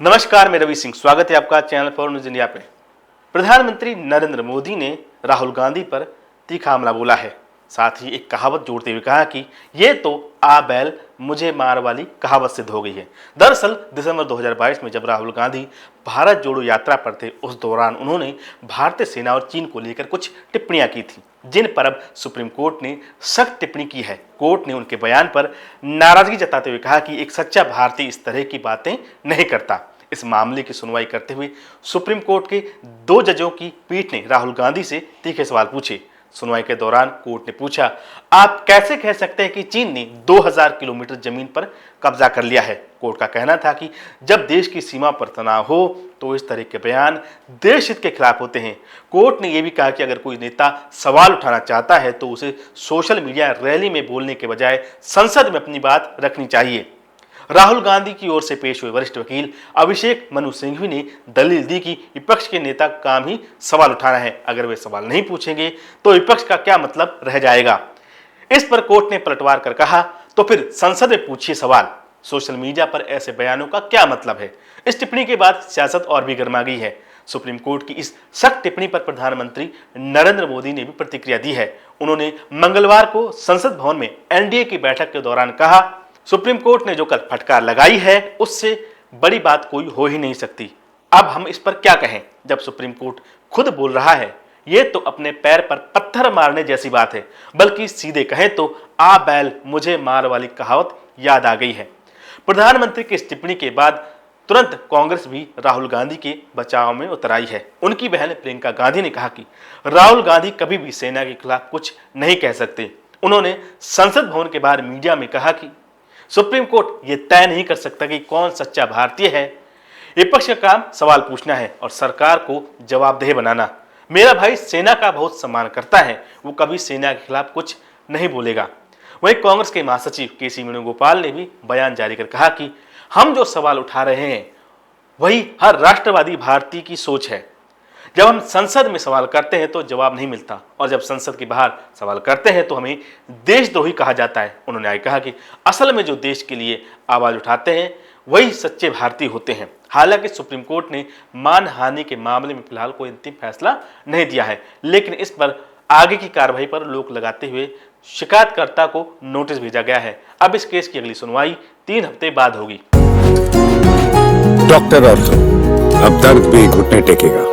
नमस्कार, मैं रवि सिंह। स्वागत है आपका चैनल फॉर न्यूज इंडिया पे। प्रधानमंत्री नरेंद्र मोदी ने राहुल गांधी पर तीखा हमला बोला है। साथ ही एक कहावत जोड़ते हुए कहा कि ये तो आ बैल मुझे मार वाली कहावत सिद्ध हो गई है। दरअसल दिसंबर 2022 में जब राहुल गांधी भारत जोड़ो यात्रा पर थे, उस दौरान उन्होंने भारतीय सेना और चीन को लेकर कुछ टिप्पणियां की थी, जिन पर अब सुप्रीम कोर्ट ने सख्त टिप्पणी की है। कोर्ट ने उनके बयान पर नाराजगी जताते हुए कहा कि एक सच्चा भारतीय इस तरह की बातें नहीं करता। इस मामले की सुनवाई करते हुए सुप्रीम कोर्ट के 2 जजों की पीठ ने राहुल गांधी से तीखे सवाल पूछे। सुनवाई के दौरान कोर्ट ने पूछा, आप कैसे कह सकते हैं कि चीन ने 2000 किलोमीटर जमीन पर कब्जा कर लिया है। कोर्ट का कहना था कि जब देश की सीमा पर तनाव हो तो इस तरह के बयान देश हित के खिलाफ होते हैं। कोर्ट ने यह भी कहा कि अगर कोई नेता सवाल उठाना चाहता है तो उसे सोशल मीडिया रैली में बोलने के बजाय संसद में अपनी बात रखनी चाहिए। राहुल गांधी की ओर से पेश हुए वरिष्ठ वकील अभिषेक मनु सिंघवी ने दलील दी कि विपक्ष के नेता का काम ही सवाल उठाना है। अगर वे सवाल नहीं पूछेंगे तो विपक्ष का क्या मतलब रह जाएगा। इस पर कोर्ट ने पलटवार कर कहा, तो फिर संसद में पूछिए सवाल। सोशल मीडिया पर ऐसे बयानों का क्या मतलब है। इस टिप्पणी के बाद सियासत और भी गर्मा गई है। सुप्रीम कोर्ट की इस सख्त टिप्पणी पर प्रधानमंत्री नरेंद्र मोदी ने भी प्रतिक्रिया दी है। उन्होंने मंगलवार को संसद भवन में एनडीए की बैठक के दौरान कहा, सुप्रीम कोर्ट ने जो कल फटकार लगाई है उससे बड़ी बात कोई हो ही नहीं सकती। अब हम इस पर क्या कहें जब सुप्रीम कोर्ट खुद बोल रहा है। ये तो अपने पैर पर पत्थर मारने जैसी बात है, बल्कि सीधे कहें तो आ बैल मुझे मार वाली कहावत याद आ गई है। प्रधानमंत्री की इस टिप्पणी के बाद तुरंत कांग्रेस भी राहुल गांधी के बचाव में उतर आई है। उनकी बहन प्रियंका गांधी ने कहा कि राहुल गांधी कभी भी सेना के खिलाफ कुछ नहीं कह सकते। उन्होंने संसद भवन के बाहर मीडिया में कहा कि सुप्रीम कोर्ट ये तय नहीं कर सकता कि कौन सच्चा भारतीय है। विपक्ष का काम सवाल पूछना है और सरकार को जवाबदेह बनाना। मेरा भाई सेना का बहुत सम्मान करता है, वो कभी सेना के खिलाफ कुछ नहीं बोलेगा। वहीं कांग्रेस के महासचिव केसी वेणुगोपाल ने भी बयान जारी कर कहा कि हम जो सवाल उठा रहे हैं वही हर राष्ट्रवादी भारतीय की सोच है। जब हम संसद में सवाल करते हैं तो जवाब नहीं मिलता, और जब संसद के बाहर सवाल करते हैं तो हमें देशद्रोही कहा जाता है। उन्होंने आगे कहा कि असल में जो देश के लिए आवाज उठाते हैं वही सच्चे भारतीय होते हैं। हालांकि सुप्रीम कोर्ट ने मानहानि के मामले में फिलहाल कोई अंतिम फैसला नहीं दिया है, लेकिन इस पर आगे की कार्रवाई पर रोक लगाते हुए शिकायतकर्ता को नोटिस भेजा गया है। अब इस केस की अगली सुनवाई 3 हफ्ते बाद होगी। डॉक्टर ऑर्थो, अब दर्द भी घुटने टेकेगा।